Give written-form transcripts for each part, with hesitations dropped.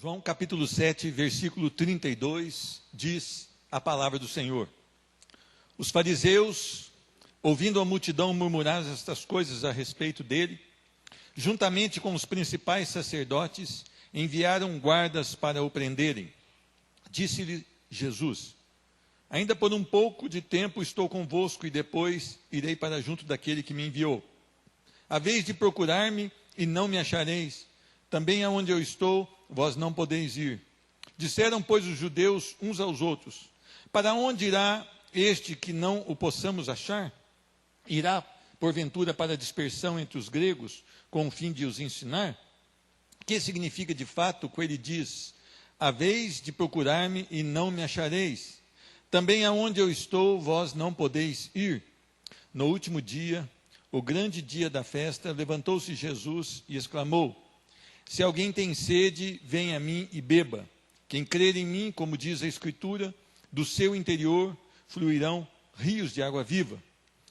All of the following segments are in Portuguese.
João capítulo 7, versículo 32, diz a palavra do Senhor. Os fariseus, ouvindo a multidão murmurar estas coisas a respeito dele, juntamente com os principais sacerdotes, enviaram guardas para o prenderem. Disse-lhe Jesus: ainda por um pouco de tempo estou convosco e depois irei para junto daquele que me enviou. Haveis de procurar-me e não me achareis. Também aonde eu estou, vós não podeis ir. Disseram, pois, os judeus uns aos outros: para onde irá este que não o possamos achar? Irá, porventura, para a dispersão entre os gregos, com o fim de os ensinar? Que significa, de fato, quando ele diz: haveis de procurar-me e não me achareis? Também aonde eu estou, vós não podeis ir. No último dia, o grande dia da festa, levantou-se Jesus e exclamou: se alguém tem sede, venha a mim e beba. Quem crer em mim, como diz a Escritura, do seu interior fluirão rios de água viva.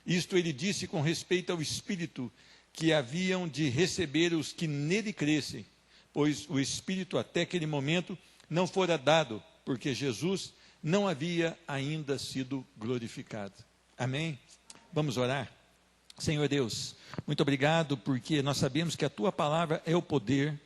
Isto ele disse com respeito ao Espírito que haviam de receber os que nele crescem, pois o Espírito até aquele momento não fora dado, porque Jesus não havia ainda sido glorificado. Amém? Vamos orar? Senhor Deus, muito obrigado, porque nós sabemos que a Tua palavra é o poder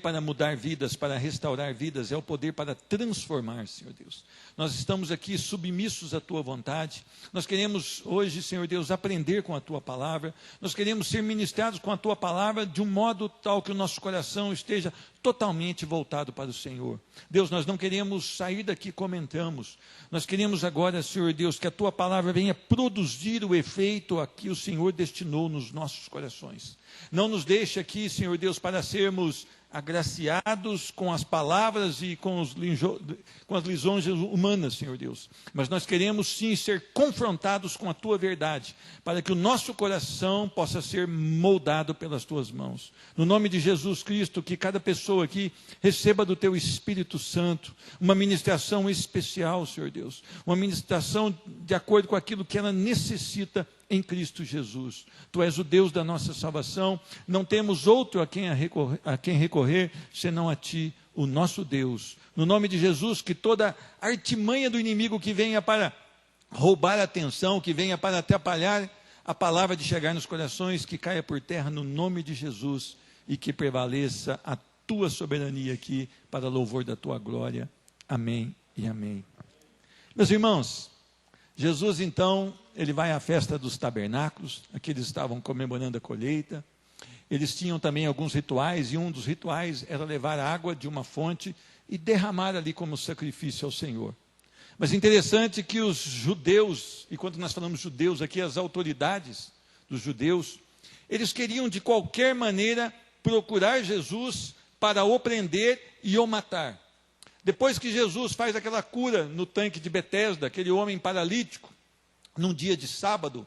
para mudar vidas, para restaurar vidas, é o poder para transformar, Senhor Deus. Nós estamos aqui submissos à Tua vontade, nós queremos hoje, Senhor Deus, aprender com a Tua palavra, nós queremos ser ministrados com a Tua palavra de um modo tal que o nosso coração esteja totalmente voltado para o Senhor. Deus, nós não queremos sair daqui como entramos, nós queremos agora, Senhor Deus, que a Tua palavra venha produzir o efeito a que o Senhor destinou nos nossos corações. Não nos deixe aqui, Senhor Deus, para sermos agraciados com as palavras e com as lisonjas humanas, Senhor Deus. Mas nós queremos sim ser confrontados com a Tua verdade, para que o nosso coração possa ser moldado pelas Tuas mãos. No nome de Jesus Cristo, que cada pessoa aqui receba do Teu Espírito Santo uma ministração especial, Senhor Deus. Uma ministração de acordo com aquilo que ela necessita em Cristo Jesus. Tu és o Deus da nossa salvação, não temos outro a quem recorrer, senão a Ti, o nosso Deus. No nome de Jesus, que toda artimanha do inimigo que venha para roubar a atenção, que venha para atrapalhar a palavra de chegar nos corações, que caia por terra no nome de Jesus, e que prevaleça a Tua soberania aqui, para louvor da Tua glória. Amém e amém. Meus irmãos, Jesus, então, ele vai à festa dos tabernáculos, aqui eles estavam comemorando a colheita, eles tinham também alguns rituais, e um dos rituais era levar água de uma fonte e derramar ali como sacrifício ao Senhor. Mas interessante que os judeus, e quando nós falamos judeus aqui, as autoridades dos judeus, eles queriam de qualquer maneira procurar Jesus para o prender e o matar. Depois que Jesus faz aquela cura no tanque de Betesda, aquele homem paralítico, num dia de sábado,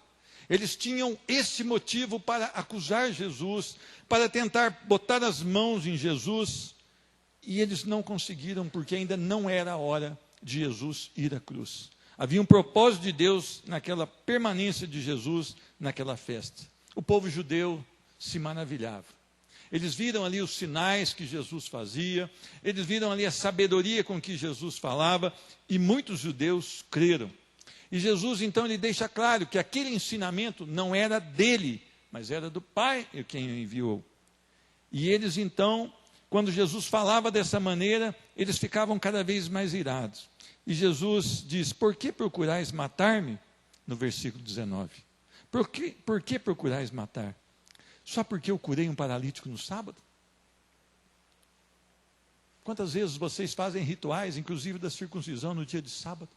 eles tinham esse motivo para acusar Jesus, para tentar botar as mãos em Jesus, e eles não conseguiram, porque ainda não era a hora de Jesus ir à cruz. Havia um propósito de Deus naquela permanência de Jesus naquela festa. O povo judeu se maravilhava. Eles viram ali os sinais que Jesus fazia, eles viram ali a sabedoria com que Jesus falava, e muitos judeus creram. E Jesus, então, ele deixa claro que aquele ensinamento não era dele, mas era do Pai quem o enviou. E eles, então, quando Jesus falava dessa maneira, eles ficavam cada vez mais irados. E Jesus diz: por que procurais matar-me? No versículo 19. Por que procurais matar? Só porque eu curei um paralítico no sábado? Quantas vezes vocês fazem rituais, inclusive da circuncisão, no dia de sábado?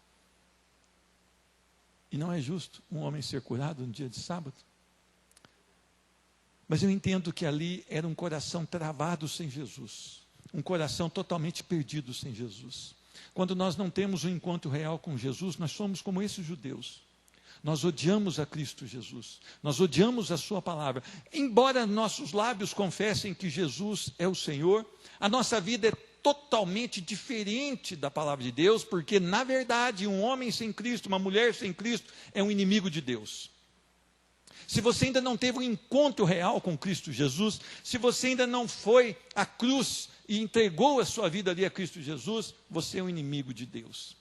E não é justo um homem ser curado no dia de sábado? Mas eu entendo que ali era um coração travado sem Jesus, um coração totalmente perdido sem Jesus. Quando nós não temos um encontro real com Jesus, nós somos como esses judeus. Nós odiamos a Cristo Jesus, nós odiamos a sua palavra. Embora nossos lábios confessem que Jesus é o Senhor, a nossa vida é totalmente diferente da palavra de Deus, porque na verdade um homem sem Cristo, uma mulher sem Cristo, é um inimigo de Deus. se você ainda não teve um encontro real com Cristo Jesus, se você ainda não foi à cruz e entregou a sua vida ali a Cristo Jesus, você é um inimigo de Deus.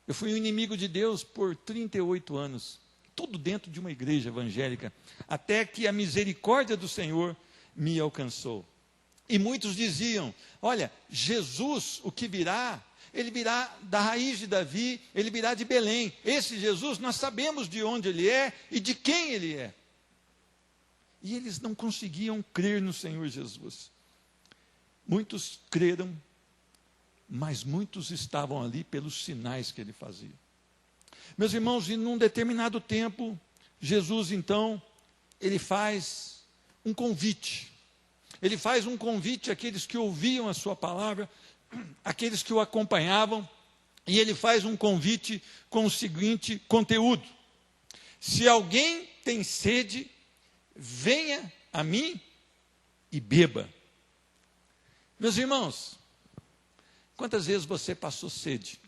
Eu fui um inimigo de Deus por 38 anos, tudo dentro de uma igreja evangélica, até que a misericórdia do Senhor me alcançou. E muitos diziam, olha, Jesus, o que virá, ele virá da raiz de Davi, ele virá de Belém. Esse Jesus, nós sabemos de onde ele é e de quem ele é. E eles não conseguiam crer no Senhor Jesus. Muitos creram, mas muitos estavam ali pelos sinais que ele fazia. Meus irmãos, em um determinado tempo, Jesus então, ele faz um convite. Ele faz um convite àqueles que ouviam a sua palavra, àqueles que o acompanhavam, e ele faz um convite com o seguinte conteúdo: se alguém tem sede, venha a mim e beba. Meus irmãos, quantas vezes você passou sede?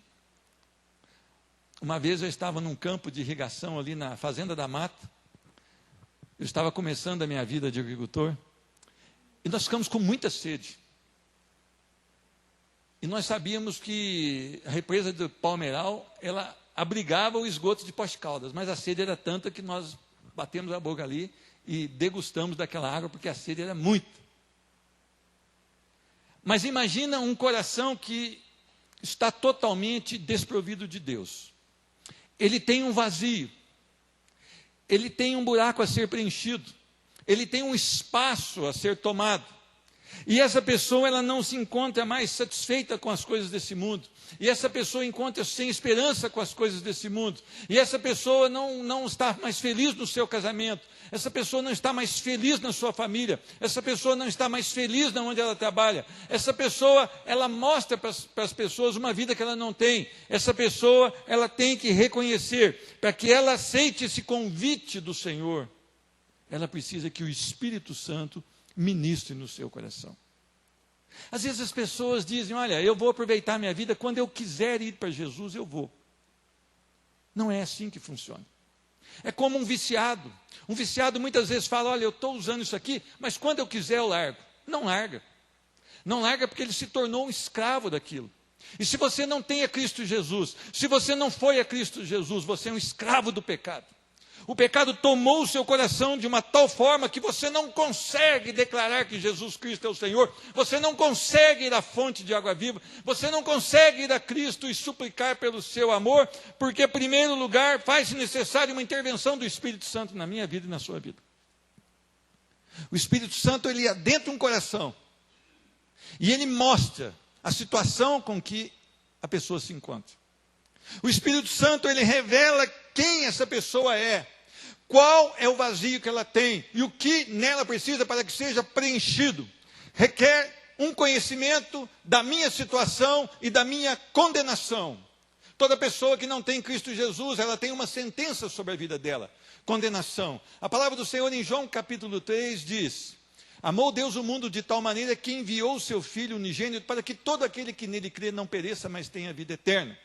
Uma vez eu estava num campo de irrigação ali na Fazenda da Mata, eu estava começando a minha vida de agricultor, e nós ficamos com muita sede. E nós sabíamos que a represa do Palmeiral, ela abrigava o esgoto de Poste Caldas, mas a sede era tanta que nós batemos a boca ali e degustamos daquela água, porque a sede era muita. Mas imagina um coração que está totalmente desprovido de Deus. Ele tem um vazio, ele tem um buraco a ser preenchido, ele tem um espaço a ser tomado. E essa pessoa, ela não se encontra mais satisfeita com as coisas desse mundo. E essa pessoa encontra sem esperança com as coisas desse mundo. E essa pessoa não está mais feliz no seu casamento. Essa pessoa não está mais feliz na sua família. Essa pessoa não está mais feliz na onde ela trabalha. Essa pessoa, ela mostra para as pessoas uma vida que ela não tem. Essa pessoa, ela tem que reconhecer, para que ela aceite esse convite do Senhor, ela precisa que o Espírito Santo ministre no seu coração. Às vezes as pessoas dizem, olha, eu vou aproveitar minha vida, quando eu quiser ir para Jesus, eu vou. Não é assim que funciona. É como um viciado. Um viciado muitas vezes fala, olha, eu estou usando isso aqui, mas quando eu quiser eu largo. Não larga. Não larga porque ele se tornou um escravo daquilo. E se você não tem a Cristo Jesus, se você não foi a Cristo Jesus, você é um escravo do pecado. O pecado tomou o seu coração de uma tal forma que você não consegue declarar que Jesus Cristo é o Senhor, você não consegue ir à fonte de água viva, você não consegue ir a Cristo e suplicar pelo seu amor, porque, em primeiro lugar, faz-se necessária uma intervenção do Espírito Santo na minha vida e na sua vida. O Espírito Santo, ele adentra um coração e ele mostra a situação com que a pessoa se encontra. O Espírito Santo, ele revela quem essa pessoa é, qual é o vazio que ela tem e o que nela precisa para que seja preenchido. Requer um conhecimento da minha situação e da minha condenação. Toda pessoa que não tem Cristo Jesus, ela tem uma sentença sobre a vida dela, condenação. A palavra do Senhor em João capítulo 3 diz: amou Deus o mundo de tal maneira que enviou o seu Filho unigênito para que todo aquele que nele crê não pereça, mas tenha vida eterna.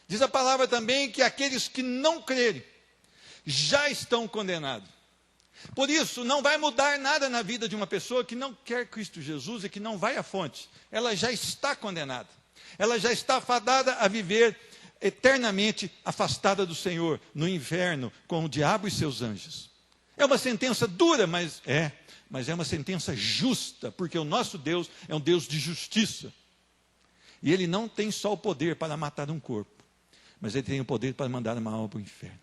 Diz a palavra também que aqueles que não crerem já estão condenados. Por isso, não vai mudar nada na vida de uma pessoa que não quer Cristo Jesus e que não vai à fonte. Ela já está condenada. Ela já está fadada a viver eternamente afastada do Senhor, no inferno, com o diabo e seus anjos. É uma sentença dura, mas é uma sentença justa, porque o nosso Deus é um Deus de justiça. E Ele não tem só o poder para matar um corpo, mas Ele tem o poder para mandar uma alma para o inferno.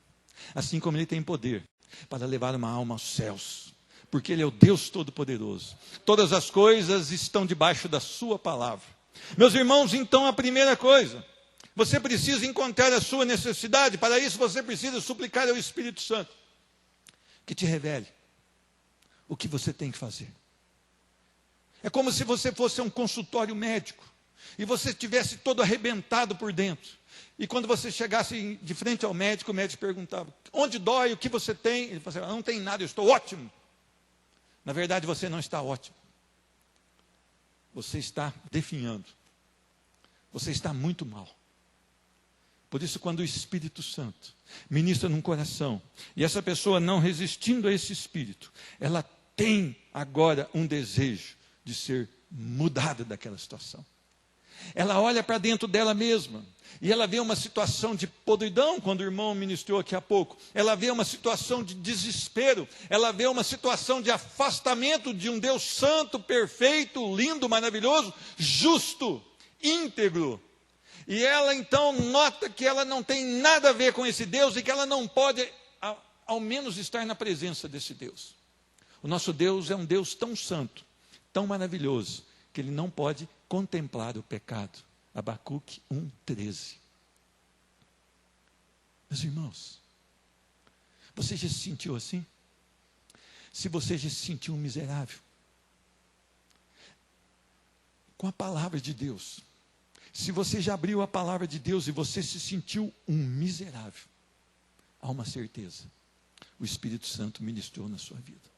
Assim como Ele tem poder para levar uma alma aos céus, porque Ele é o Deus Todo-Poderoso. Todas as coisas estão debaixo da sua palavra. Meus irmãos, então a primeira coisa, você precisa encontrar a sua necessidade. Para isso você precisa suplicar ao Espírito Santo que te revele o que você tem que fazer. É como se você fosse um consultório médico e você estivesse todo arrebentado por dentro. E quando você chegasse de frente ao médico, o médico perguntava, onde dói, o que você tem? Ele falava, não tem nada, eu estou ótimo. Na verdade, você não está ótimo. Você está definhando. Você está muito mal. Por isso, quando o Espírito Santo ministra num coração, e essa pessoa não resistindo a esse Espírito, ela tem agora um desejo de ser mudada daquela situação. Ela olha para dentro dela mesma, e ela vê uma situação de podridão, quando o irmão ministrou aqui há pouco. Ela vê uma situação de desespero, ela vê uma situação de afastamento de um Deus santo, perfeito, lindo, maravilhoso, justo, íntegro. E ela então nota que ela não tem nada a ver com esse Deus e que ela não pode, ao menos, estar na presença desse Deus. O nosso Deus é um Deus tão santo, tão maravilhoso, que ele não pode contemplar o pecado. Abacuque 1:13. Meus irmãos, você já se sentiu assim? Se você já se sentiu um miserável, com a palavra de Deus, se você já abriu a palavra de Deus e você se sentiu um miserável, há uma certeza: o Espírito Santo ministrou na sua vida.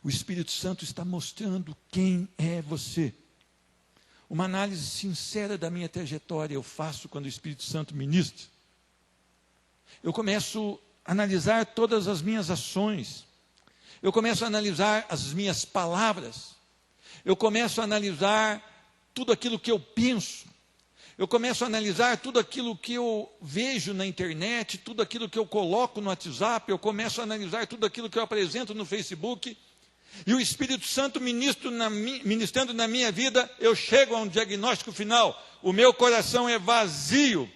O Espírito Santo está mostrando quem é você. Uma análise sincera da minha trajetória eu faço quando o Espírito Santo ministra. Eu começo a analisar todas as minhas ações. Eu começo a analisar as minhas palavras. Eu começo a analisar tudo aquilo que eu penso. Eu começo a analisar tudo aquilo que eu vejo na internet, tudo aquilo que eu coloco no WhatsApp. Eu começo a analisar tudo aquilo que eu apresento no Facebook. E o Espírito Santo ministrando na minha vida, eu chego a um diagnóstico final: o meu coração é vazio.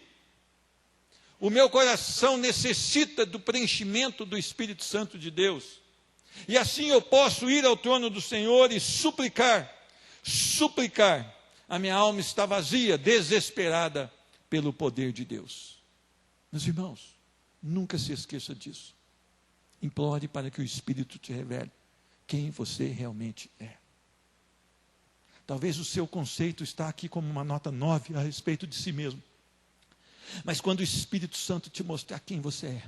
O meu coração necessita do preenchimento do Espírito Santo de Deus. E assim eu posso ir ao trono do Senhor e suplicar. A minha alma está vazia, desesperada pelo poder de Deus. Meus irmãos, nunca se esqueça disso. Implore para que o Espírito te revele quem você realmente é. Talvez o seu conceito está aqui como uma nota 9 a respeito de si mesmo. Mas quando o Espírito Santo te mostrar quem você é,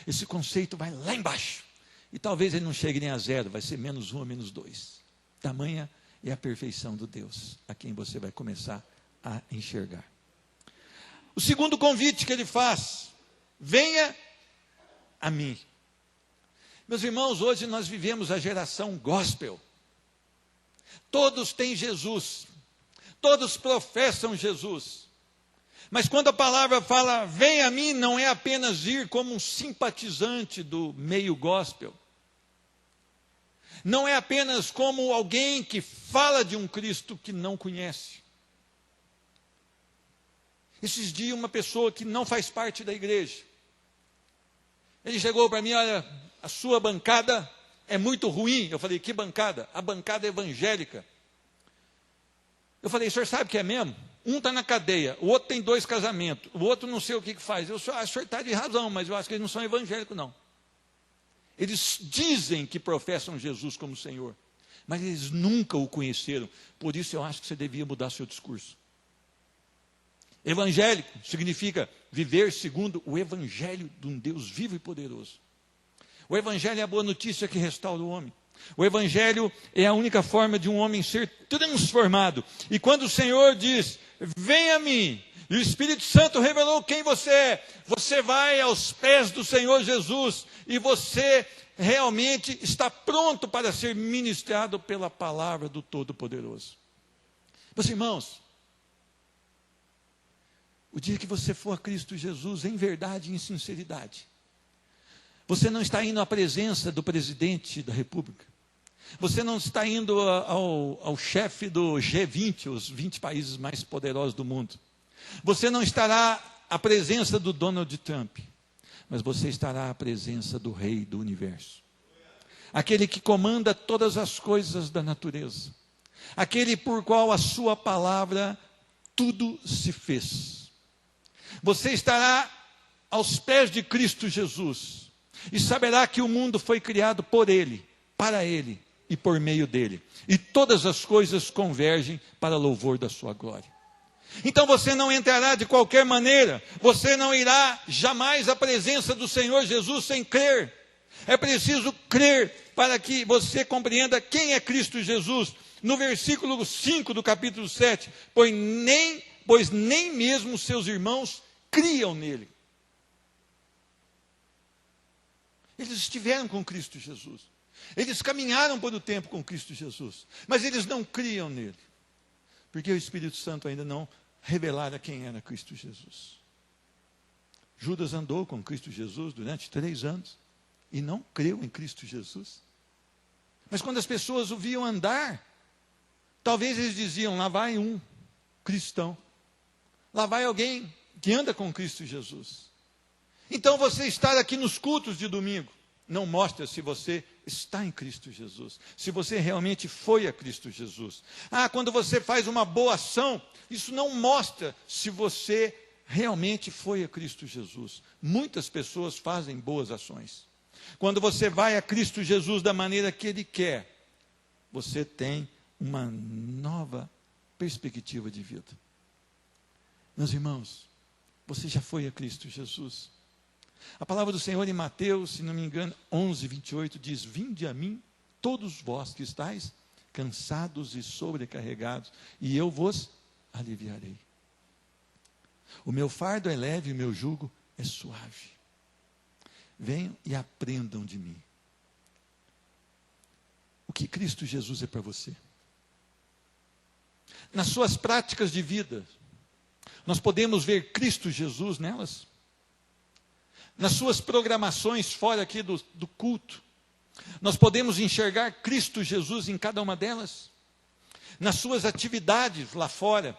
esse conceito vai lá embaixo. E talvez ele não chegue nem a 0, vai ser -1 ou -2. Tamanha é a perfeição do Deus a quem você vai começar a enxergar. O segundo convite que ele faz: venha a mim. Meus irmãos, hoje nós vivemos a geração gospel. Todos têm Jesus, todos professam Jesus. Mas quando a palavra fala, vem a mim, não é apenas ir como um simpatizante do meio gospel. Não é apenas como alguém que fala de um Cristo que não conhece. Esses dias uma pessoa que não faz parte da igreja, ele chegou para mim: olha, a sua bancada é muito ruim. Eu falei: que bancada? A bancada evangélica. Eu falei: o senhor sabe o que é mesmo? Um está na cadeia, o outro tem 2 casamentos, o outro não sei o que faz. O senhor está de razão, mas eu acho que eles não são evangélicos, não. Eles dizem que professam Jesus como Senhor, mas eles nunca o conheceram. Por isso eu acho que você devia mudar seu discurso. Evangélico significa viver segundo o evangelho de um Deus vivo e poderoso. O evangelho é a boa notícia que restaura o homem. O evangelho é a única forma de um homem ser transformado. E quando o Senhor diz, vem a mim, e o Espírito Santo revelou quem você é, você vai aos pés do Senhor Jesus, e você realmente está pronto para ser ministrado pela palavra do Todo-Poderoso. Meus irmãos, o dia que você for a Cristo Jesus em verdade e em sinceridade, você não está indo à presença do presidente da República. Você não está indo ao chefe do G20, os 20 países mais poderosos do mundo. Você não estará à presença do Donald Trump, mas você estará à presença do Rei do Universo. Aquele que comanda todas as coisas da natureza. Aquele por qual a sua palavra tudo se fez. Você estará aos pés de Cristo Jesus e saberá que o mundo foi criado por Ele, para Ele e por meio dEle. E todas as coisas convergem para louvor da sua glória. Então você não entrará de qualquer maneira, você não irá jamais à presença do Senhor Jesus sem crer. É preciso crer para que você compreenda quem é Cristo Jesus. No versículo 5 do capítulo 7, pois nem pois nem mesmo seus irmãos criam nele. Eles estiveram com Cristo Jesus. Eles caminharam por o tempo com Cristo Jesus. Mas eles não criam nele. Porque o Espírito Santo ainda não revelara quem era Cristo Jesus. Judas andou com Cristo Jesus durante 3 anos. E não creu em Cristo Jesus. Mas quando as pessoas o viam andar, talvez eles diziam, lá vai um cristão. Lá vai alguém que anda com Cristo Jesus. Então você estar aqui nos cultos de domingo não mostra se você está em Cristo Jesus, se você realmente foi a Cristo Jesus. Quando você faz uma boa ação, isso não mostra se você realmente foi a Cristo Jesus. Muitas pessoas fazem boas ações. Quando você vai a Cristo Jesus da maneira que Ele quer, você tem uma nova perspectiva de vida. Meus irmãos, você já foi a Cristo Jesus. A palavra do Senhor em Mateus, se não me engano, 11:28 diz, vinde a mim, todos vós que estáis cansados e sobrecarregados, e eu vos aliviarei. O meu fardo é leve e o meu jugo é suave. Venham e aprendam de mim. O que Cristo Jesus é para você? Nas suas práticas de vida, nós podemos ver Cristo Jesus nelas? Nas suas programações fora aqui do culto, nós podemos enxergar Cristo Jesus em cada uma delas? Nas suas atividades lá fora,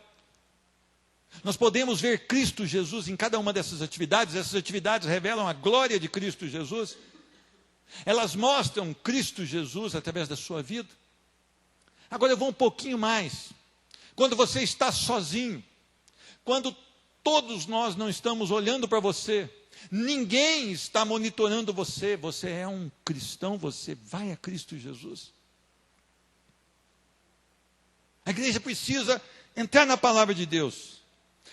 nós podemos ver Cristo Jesus em cada uma dessas atividades? Essas atividades revelam a glória de Cristo Jesus? Elas mostram Cristo Jesus através da sua vida? Agora eu vou um pouquinho mais. Quando você está sozinho, quando todos nós não estamos olhando para você, ninguém está monitorando você, você é um cristão, você vai a Cristo Jesus. A igreja precisa entrar na palavra de Deus.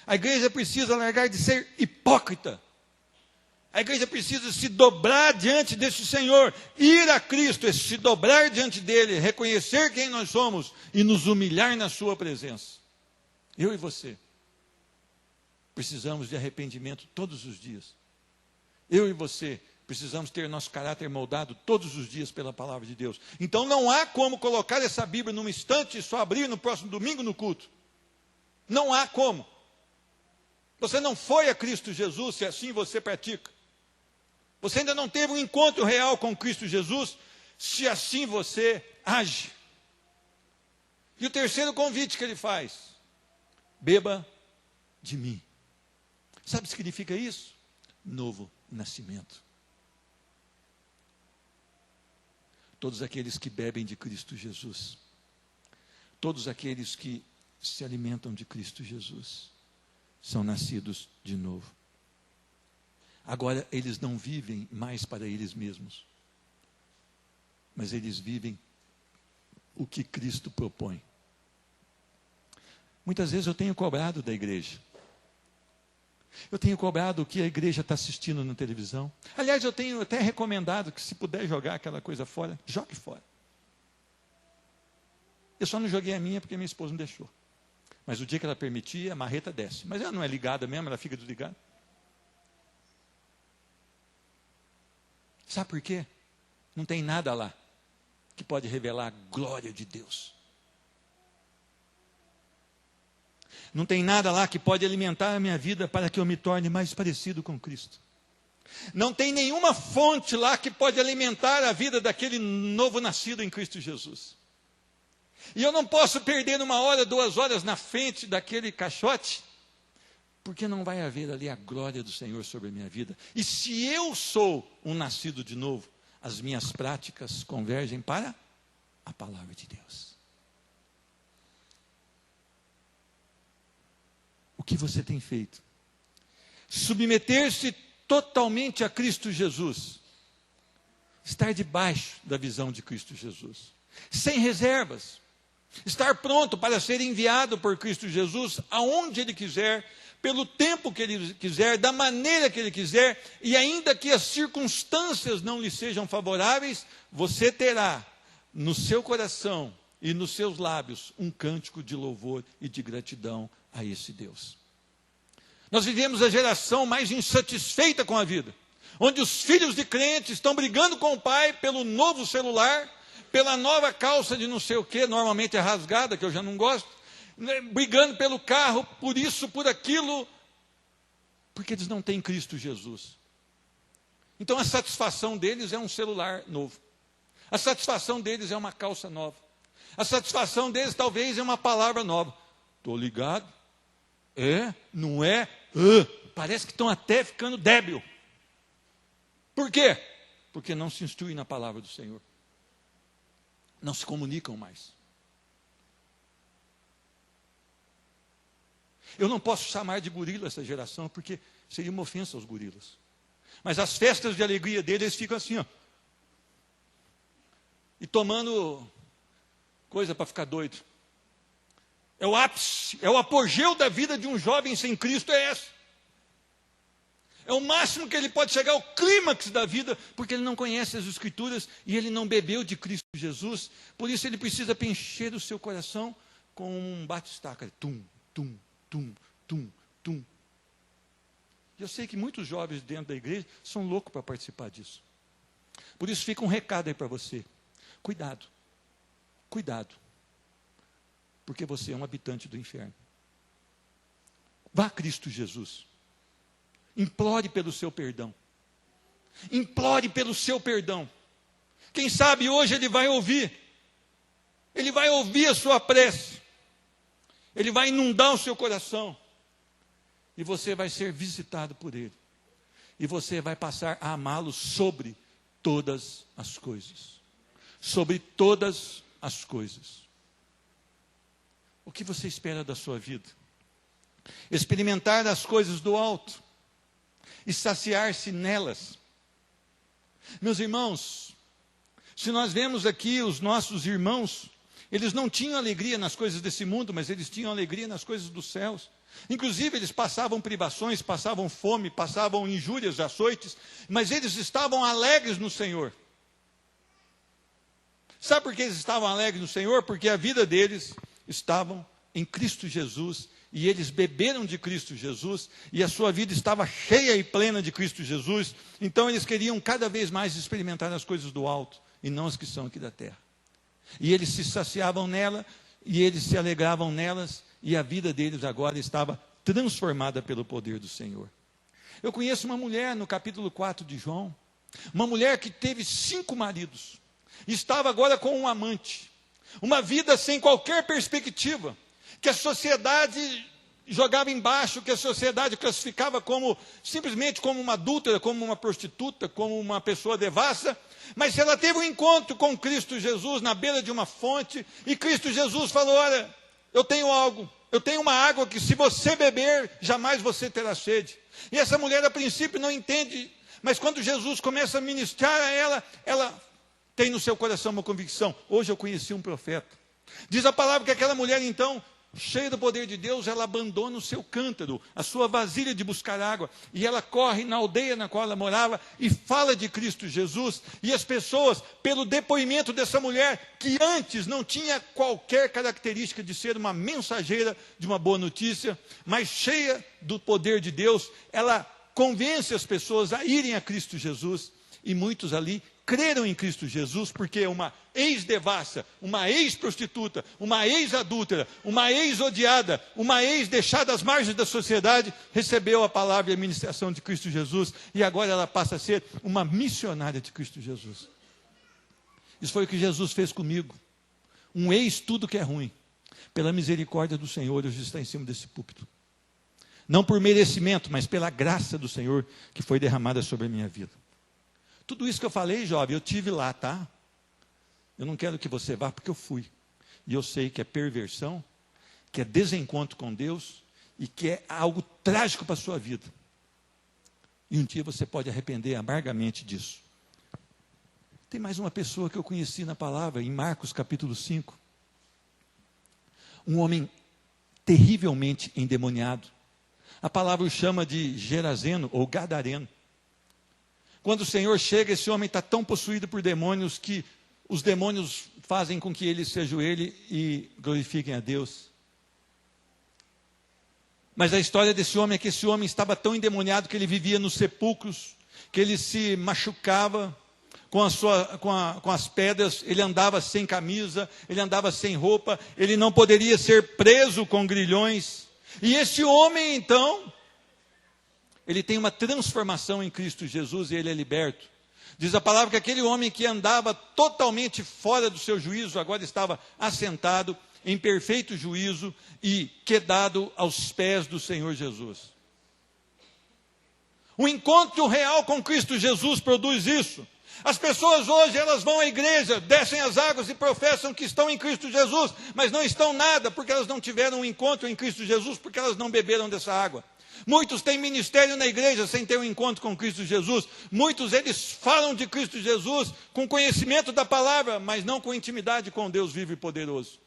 A igreja precisa largar de ser hipócrita. A igreja precisa se dobrar diante desse Senhor, ir a Cristo, se dobrar diante dele, reconhecer quem nós somos e nos humilhar na sua presença. Eu e você precisamos de arrependimento todos os dias. Eu e você precisamos ter nosso caráter moldado todos os dias pela palavra de Deus. Então não há como colocar essa Bíblia num instante e só abrir no próximo domingo no culto. Não há como. Você não foi a Cristo Jesus, se assim você pratica. Você ainda não teve um encontro real com Cristo Jesus, se assim você age. E o terceiro convite que ele faz: beba de mim. Sabe o que significa isso? Novo nascimento. Todos aqueles que bebem de Cristo Jesus, todos aqueles que se alimentam de Cristo Jesus, são nascidos de novo. Agora, eles não vivem mais para eles mesmos, mas eles vivem o que Cristo propõe. Muitas vezes eu tenho cobrado da igreja. Eu tenho cobrado o que a igreja está assistindo na televisão. Aliás, eu tenho até recomendado que, se puder jogar aquela coisa fora, jogue fora. Eu só não joguei a minha porque minha esposa não deixou. Mas o dia que ela permitir, a marreta desce. Mas ela não é ligada mesmo, ela fica desligada. Sabe por quê? Não tem nada lá que pode revelar a glória de Deus. Não tem nada lá que pode alimentar a minha vida para que eu me torne mais parecido com Cristo. Não tem nenhuma fonte lá que pode alimentar a vida daquele novo nascido em Cristo Jesus. E eu não posso perder 1 hora, 2 horas na frente daquele caixote, porque não vai haver ali a glória do Senhor sobre a minha vida. E se eu sou um nascido de novo, as minhas práticas convergem para a palavra de Deus. O que você tem feito? Submeter-se totalmente a Cristo Jesus. Estar debaixo da visão de Cristo Jesus. Sem reservas. Estar pronto para ser enviado por Cristo Jesus aonde Ele quiser, pelo tempo que Ele quiser, da maneira que Ele quiser, e ainda que as circunstâncias não lhe sejam favoráveis, você terá no seu coração e nos seus lábios um cântico de louvor e de gratidão a esse Deus. Nós vivemos a geração mais insatisfeita com a vida, onde os filhos de crentes estão brigando com o pai pelo novo celular, pela nova calça de não sei o que, normalmente é rasgada, que eu já não gosto, brigando pelo carro, por isso, por aquilo, porque eles não têm Cristo Jesus. Então a satisfação deles é um celular novo, a satisfação deles é uma calça nova, a satisfação deles talvez é uma palavra nova. Estou ligado? É? Não é? Parece que estão até ficando débil. Por quê? Porque não se instruem na palavra do Senhor. Não se comunicam mais. Eu não posso chamar de gorila essa geração, porque seria uma ofensa aos gorilas. Mas as festas de alegria deles, eles ficam assim, ó. E tomando coisa para ficar doido. É o ápice, é o apogeu da vida de um jovem sem Cristo, é essa. É o máximo que ele pode chegar, ao clímax da vida, porque ele não conhece as Escrituras e ele não bebeu de Cristo Jesus. Por isso ele precisa preencher o seu coração com um bate-estaca. Tum, tum, tum, tum, tum. E eu sei que muitos jovens dentro da igreja são loucos para participar disso. Por isso fica um recado aí para você. Cuidado, cuidado. Porque você é um habitante do inferno. Vá a Cristo Jesus. Implore pelo seu perdão. Implore pelo seu perdão. Quem sabe hoje ele vai ouvir. Ele vai ouvir a sua prece. Ele vai inundar o seu coração. E você vai ser visitado por ele. E você vai passar a amá-lo sobre todas as coisas. Sobre todas as coisas. O que você espera da sua vida? Experimentar as coisas do alto e saciar-se nelas. Meus irmãos, se nós vemos aqui os nossos irmãos, eles não tinham alegria nas coisas desse mundo, mas eles tinham alegria nas coisas dos céus. Inclusive eles passavam privações, passavam fome, passavam injúrias, açoites, mas eles estavam alegres no Senhor. Sabe por que eles estavam alegres no Senhor? Porque a vida deles estavam em Cristo Jesus, e eles beberam de Cristo Jesus, e a sua vida estava cheia e plena de Cristo Jesus, então eles queriam cada vez mais experimentar as coisas do alto, e não as que são aqui da terra. E eles se saciavam nela, e eles se alegravam nelas, e a vida deles agora estava transformada pelo poder do Senhor. Eu conheço uma mulher no capítulo 4 de João, uma mulher que teve 5 maridos, e estava agora com um amante, uma vida sem qualquer perspectiva, que a sociedade jogava embaixo, que a sociedade classificava como simplesmente como uma adúltera, como uma prostituta, como uma pessoa devassa, mas ela teve um encontro com Cristo Jesus na beira de uma fonte, e Cristo Jesus falou: olha, eu tenho algo, eu tenho uma água que se você beber, jamais você terá sede. E essa mulher a princípio não entende, mas quando Jesus começa a ministrar a ela, ela tem no seu coração uma convicção: hoje eu conheci um profeta. Diz a palavra que aquela mulher então, cheia do poder de Deus, ela abandona o seu cântaro, a sua vasilha de buscar água, e ela corre na aldeia na qual ela morava e fala de Cristo Jesus, e as pessoas, pelo depoimento dessa mulher, que antes não tinha qualquer característica de ser uma mensageira de uma boa notícia, mas cheia do poder de Deus, ela convence as pessoas a irem a Cristo Jesus, e muitos ali creram em Cristo Jesus, porque uma ex-devassa, uma ex-prostituta, uma ex-adúltera, uma ex-odiada, uma ex-deixada às margens da sociedade, recebeu a palavra e a ministração de Cristo Jesus, e agora ela passa a ser uma missionária de Cristo Jesus. Isso foi o que Jesus fez comigo. Um ex tudo que é ruim. Pela misericórdia do Senhor, hoje está em cima desse púlpito. Não por merecimento, mas pela graça do Senhor que foi derramada sobre a minha vida. Tudo isso que eu falei, jovem, eu tive lá, tá? Eu não quero que você vá, porque eu fui. E eu sei que é perversão, que é desencontro com Deus, e que é algo trágico para a sua vida. E um dia você pode arrepender amargamente disso. Tem mais uma pessoa que eu conheci na palavra, em Marcos capítulo 5. Um homem terrivelmente endemoniado. A palavra o chama de Gerazeno ou Gadareno. Quando o Senhor chega, esse homem está tão possuído por demônios que os demônios fazem com que ele se ajoelhe e glorifiquem a Deus. Mas a história desse homem é que esse homem estava tão endemoniado que ele vivia nos sepulcros, que ele se machucava com as pedras, ele andava sem camisa, ele andava sem roupa, ele não poderia ser preso com grilhões. E esse homem, então, ele tem uma transformação em Cristo Jesus e ele é liberto. Diz a palavra que aquele homem que andava totalmente fora do seu juízo, agora estava assentado em perfeito juízo e quedado aos pés do Senhor Jesus. O encontro real com Cristo Jesus produz isso. As pessoas hoje, elas vão à igreja, descem as águas e professam que estão em Cristo Jesus, mas não estão nada, porque elas não tiveram um encontro em Cristo Jesus, porque elas não beberam dessa água. Muitos têm ministério na igreja sem ter um encontro com Cristo Jesus. Muitos, eles falam de Cristo Jesus com conhecimento da palavra, mas não com intimidade com Deus vivo e poderoso.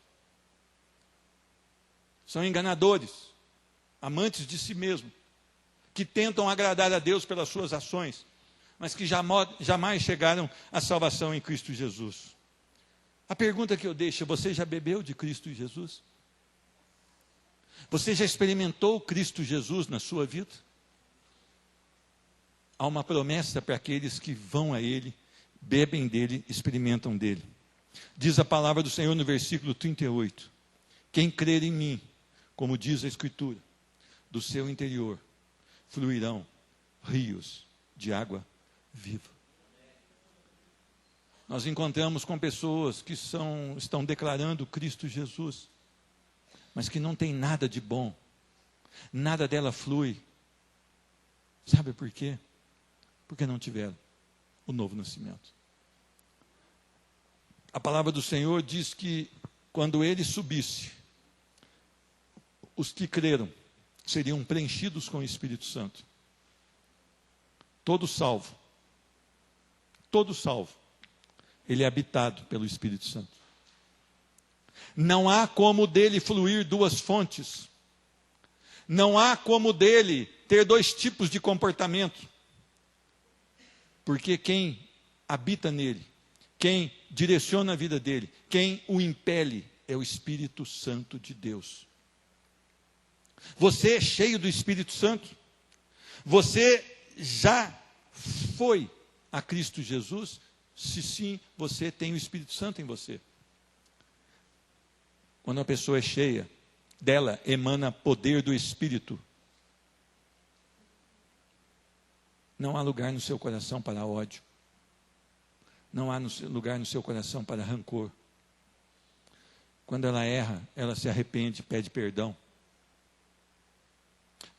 São enganadores, amantes de si mesmo, que tentam agradar a Deus pelas suas ações, mas que jamais chegaram à salvação em Cristo Jesus. A pergunta que eu deixo: você já bebeu de Cristo Jesus? Você já experimentou Cristo Jesus na sua vida? Há uma promessa para aqueles que vão a Ele, bebem dele, experimentam dele. Diz a palavra do Senhor no versículo 38. Quem crer em mim, como diz a Escritura, do seu interior fluirão rios de água viva. Nós encontramos com pessoas que estão declarando Cristo Jesus, mas que não tem nada de bom, nada dela flui. Sabe por quê? Porque não tiveram o novo nascimento. A palavra do Senhor diz que quando ele subisse, os que creram seriam preenchidos com o Espírito Santo. Todo salvo, ele é habitado pelo Espírito Santo. Não há como dele fluir duas fontes. Não há como dele ter dois tipos de comportamento. Porque quem habita nele, quem direciona a vida dele, quem o impele, é o Espírito Santo de Deus. Você é cheio do Espírito Santo? Você já foi a Cristo Jesus? Se sim, você tem o Espírito Santo em você. Quando a pessoa é cheia, dela emana poder do Espírito. Não há lugar no seu coração para ódio. Não há lugar no seu coração para rancor. Quando ela erra, ela se arrepende, pede perdão.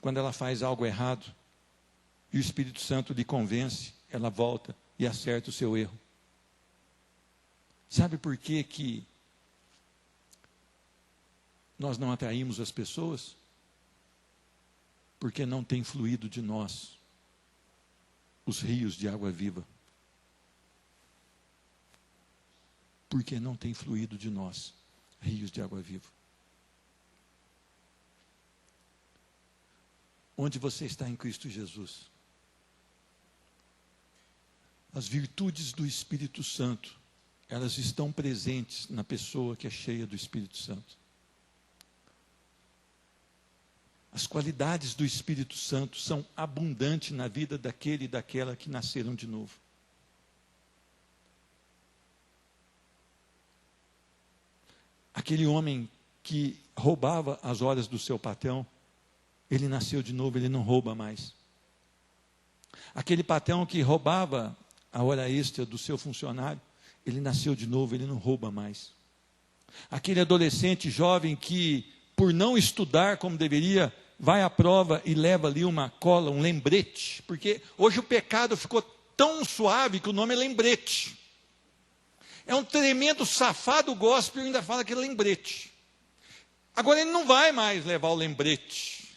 Quando ela faz algo errado, e o Espírito Santo lhe convence, ela volta e acerta o seu erro. Sabe por que nós não atraímos as pessoas? Porque não tem fluído de nós os rios de água viva. Porque não tem fluído de nós rios de água viva. Onde você está em Cristo Jesus? As virtudes do Espírito Santo, elas estão presentes na pessoa que é cheia do Espírito Santo. As qualidades do Espírito Santo são abundantes na vida daquele e daquela que nasceram de novo. Aquele homem que roubava as horas do seu patrão, ele nasceu de novo, ele não rouba mais. Aquele patrão que roubava a hora extra do seu funcionário, ele nasceu de novo, ele não rouba mais. Aquele adolescente jovem que, por não estudar como deveria, vai à prova e leva ali uma cola, um lembrete, porque hoje o pecado ficou tão suave que o nome é lembrete. É um tremendo safado gospel e ainda fala que é lembrete. Agora ele não vai mais levar o lembrete,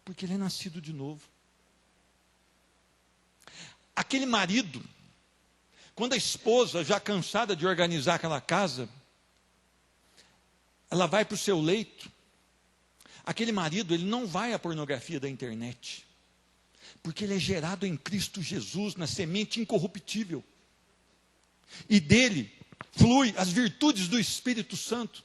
porque ele é nascido de novo. Aquele marido, quando a esposa, já cansada de organizar aquela casa, ela vai para o seu leito, aquele marido, ele não vai à pornografia da internet, porque ele é gerado em Cristo Jesus, na semente incorruptível, e dele flui as virtudes do Espírito Santo.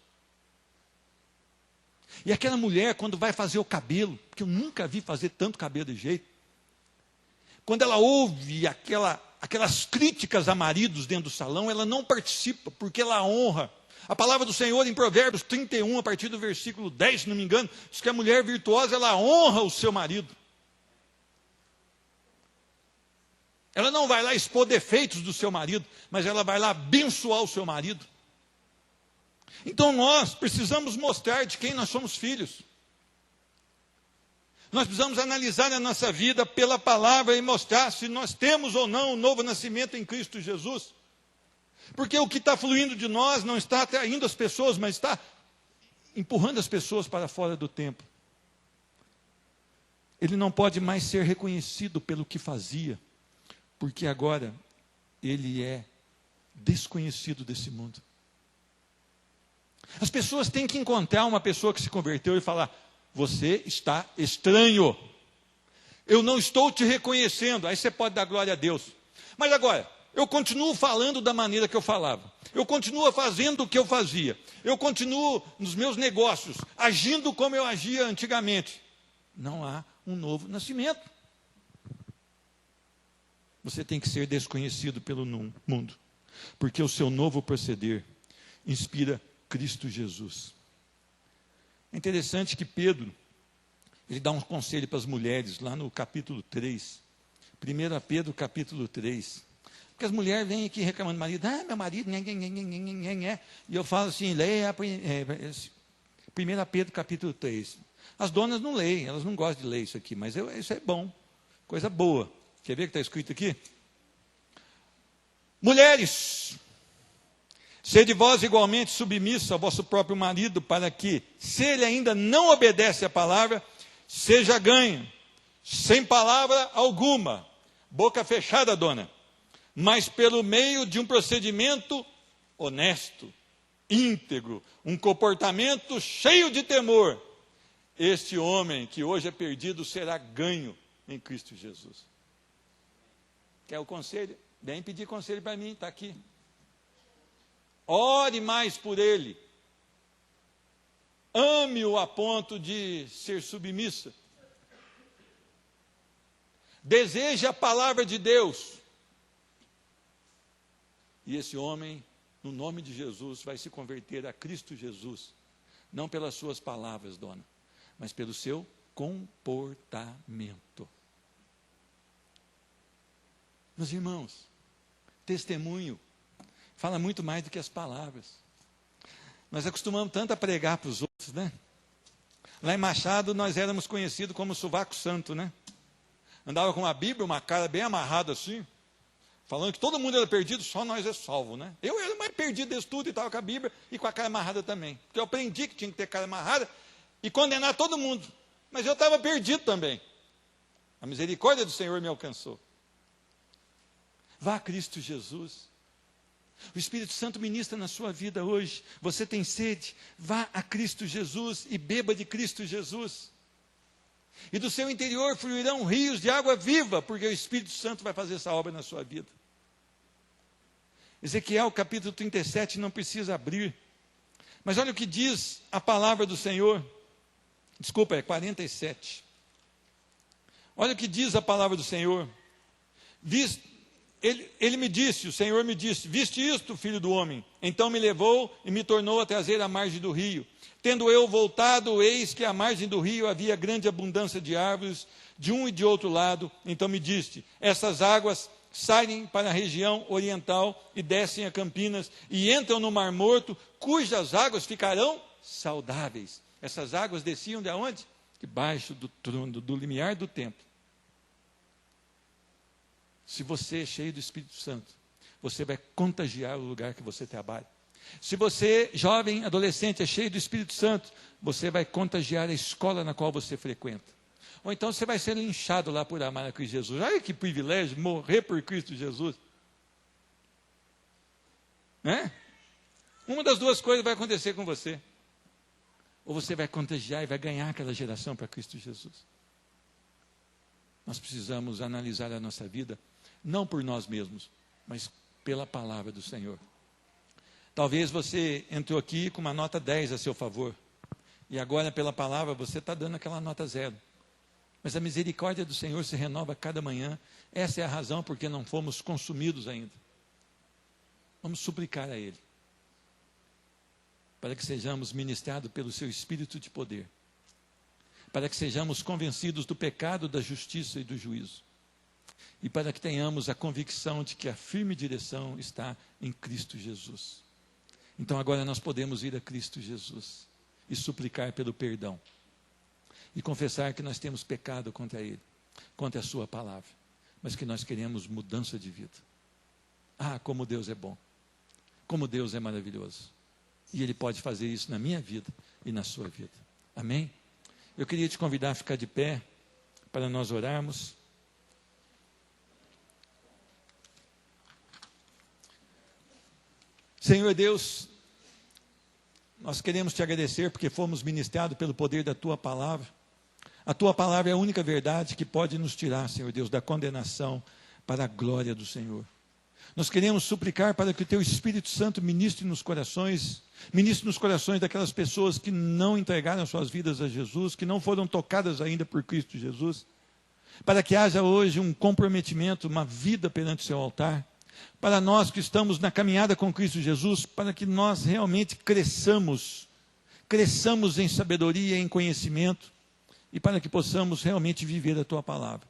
E aquela mulher, quando vai fazer o cabelo, porque eu nunca vi fazer tanto cabelo de jeito, quando ela ouve aquelas críticas a maridos dentro do salão, ela não participa, porque ela honra. A palavra do Senhor em Provérbios 31, a partir do versículo 10, se não me engano, diz que a mulher virtuosa, ela honra o seu marido. Ela não vai lá expor defeitos do seu marido, mas ela vai lá abençoar o seu marido. Então nós precisamos mostrar de quem nós somos filhos. Nós precisamos analisar a nossa vida pela palavra e mostrar se nós temos ou não o novo nascimento em Cristo Jesus. Porque o que está fluindo de nós não está atraindo as pessoas, mas está empurrando as pessoas para fora do templo. Ele não pode mais ser reconhecido pelo que fazia, porque agora ele é desconhecido desse mundo. As pessoas têm que encontrar uma pessoa que se converteu e falar: você está estranho, eu não estou te reconhecendo. Aí você pode dar glória a Deus. Mas agora, eu continuo falando da maneira que eu falava, eu continuo fazendo o que eu fazia, eu continuo nos meus negócios, agindo como eu agia antigamente. Não há um novo nascimento. Você tem que ser desconhecido pelo mundo, porque o seu novo proceder inspira Cristo Jesus. É interessante que Pedro, ele dá um conselho para as mulheres, lá no capítulo 3, 1 Pedro capítulo 3, porque as mulheres vêm aqui reclamando do marido: meu marido, e eu falo assim, leia 1 Pedro capítulo 3, as donas não leem, elas não gostam de ler isso aqui, mas isso é bom, coisa boa. Quer ver o que está escrito aqui? Mulheres, sede vós igualmente submissos ao vosso próprio marido, para que, se ele ainda não obedece à palavra, seja ganho, sem palavra alguma, boca fechada, dona, mas pelo meio de um procedimento honesto, íntegro, um comportamento cheio de temor, este homem que hoje é perdido será ganho em Cristo Jesus. Quer o conselho? Vem pedir conselho para mim, está aqui. Ore mais por ele. Ame-o a ponto de ser submissa. Deseje a palavra de Deus. E esse homem, no nome de Jesus, vai se converter a Cristo Jesus. Não pelas suas palavras, dona, mas pelo seu comportamento. Meus irmãos, testemunho fala muito mais do que as palavras. Nós acostumamos tanto a pregar para os outros, né? Lá em Machado nós éramos conhecidos como sovaco santo, né? Andava com uma Bíblia, uma cara bem amarrada assim, falando que todo mundo era perdido, só nós é salvo, né? Eu era mais perdido desse tudo e estava com a Bíblia e com a cara amarrada também. Porque eu aprendi que tinha que ter cara amarrada e condenar todo mundo. Mas eu estava perdido também. A misericórdia do Senhor me alcançou. Vá a Cristo Jesus. O Espírito Santo ministra na sua vida hoje. Você tem sede? Vá a Cristo Jesus e beba de Cristo Jesus. E do seu interior fluirão rios de água viva, porque o Espírito Santo vai fazer essa obra na sua vida. Ezequiel capítulo 37, não precisa abrir. Mas olha o que diz a palavra do Senhor. Desculpa, é 47. Olha o que diz a palavra do Senhor. Ele me disse, o Senhor me disse: viste isto, filho do homem? Então me levou e me tornou a trazer à margem do rio. Tendo eu voltado, eis que à margem do rio havia grande abundância de árvores, de um e de outro lado. Então me disse: essas águas saem para a região oriental e descem a Campinas e entram no Mar Morto, cujas águas ficarão saudáveis. Essas águas desciam de onde? Debaixo do trono, do limiar do templo. Se você é cheio do Espírito Santo, você vai contagiar o lugar que você trabalha. Se você, jovem, adolescente, é cheio do Espírito Santo, você vai contagiar a escola na qual você frequenta. Ou então você vai ser linchado lá por amar a Cristo Jesus. Olha que privilégio, morrer por Cristo Jesus. Né? Uma das duas coisas vai acontecer com você. Ou você vai contagiar e vai ganhar aquela geração para Cristo Jesus. Nós precisamos analisar a nossa vida, não por nós mesmos, mas pela palavra do Senhor. Talvez você entrou aqui com uma nota 10 a seu favor, E agora, pela palavra, você está dando aquela nota 0. Mas a misericórdia do Senhor se renova cada manhã. Essa é a razão porque não fomos consumidos ainda. Vamos suplicar a Ele, para que sejamos ministrados pelo seu Espírito de poder, para que sejamos convencidos do pecado, da justiça e do juízo, e para que tenhamos a convicção de que a firme direção está em Cristo Jesus. Então agora nós podemos ir a Cristo Jesus e suplicar pelo perdão, e confessar que nós temos pecado contra Ele, contra a sua palavra, mas que nós queremos mudança de vida. Ah, como Deus é bom, como Deus é maravilhoso, e Ele pode fazer isso na minha vida e na sua vida. Amém? Eu queria te convidar a ficar de pé para nós orarmos. Senhor Deus, nós queremos te agradecer porque fomos ministrados pelo poder da tua palavra. A tua palavra é a única verdade que pode nos tirar, Senhor Deus, da condenação para a glória do Senhor. Nós queremos suplicar para que o teu Espírito Santo ministre nos corações daquelas pessoas que não entregaram suas vidas a Jesus, que não foram tocadas ainda por Cristo Jesus, para que haja hoje um comprometimento, uma vida perante o seu altar, para nós que estamos na caminhada com Cristo Jesus, para que nós realmente cresçamos em sabedoria, em conhecimento, e para que possamos realmente viver a tua palavra.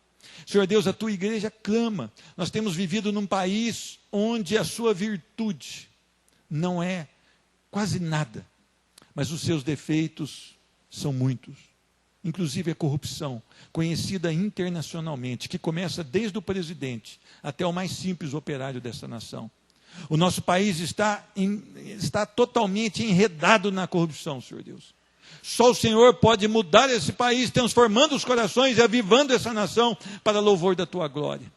Senhor Deus, a tua igreja clama. Nós temos vivido num país onde a sua virtude não é quase nada, mas os seus defeitos são muitos. Inclusive a corrupção, conhecida internacionalmente, que começa desde o presidente até o mais simples operário dessa nação. O nosso país está totalmente enredado na corrupção, Senhor Deus. Só o Senhor pode mudar esse país, transformando os corações e avivando essa nação para louvor da tua glória.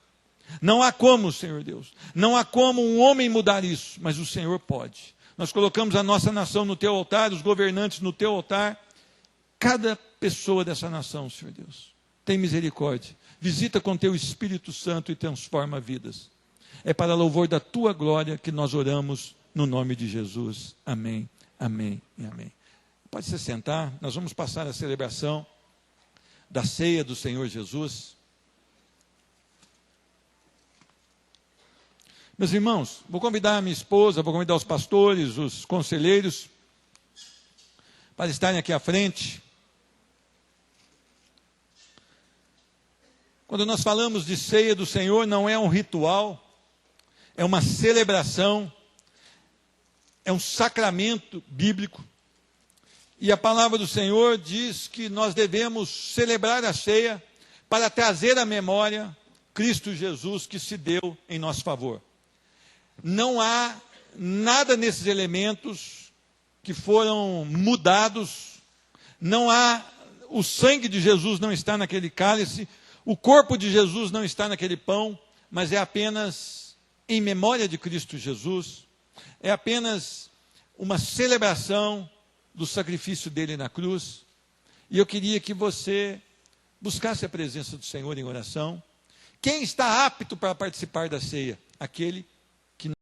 Não há como, Senhor Deus, não há como um homem mudar isso, mas o Senhor pode. Nós colocamos a nossa nação no teu altar, os governantes no teu altar, cada pessoa dessa nação, Senhor Deus, tem misericórdia, visita com teu Espírito Santo e transforma vidas. É para louvor da tua glória que nós oramos no nome de Jesus. Amém, amém e amém. Pode se sentar, nós vamos passar a celebração da ceia do Senhor Jesus. Meus irmãos, vou convidar a minha esposa, vou convidar os pastores, os conselheiros, para estarem aqui à frente. Quando nós falamos de ceia do Senhor, não é um ritual, é uma celebração, é um sacramento bíblico. E a palavra do Senhor diz que nós devemos celebrar a ceia para trazer à memória Cristo Jesus que se deu em nosso favor. Não há nada nesses elementos que foram mudados, não há, o sangue de Jesus não está naquele cálice, o corpo de Jesus não está naquele pão, mas é apenas em memória de Cristo Jesus, é apenas uma celebração do sacrifício dele na cruz. E eu queria que você buscasse a presença do Senhor em oração. Quem está apto para participar da ceia? Aquele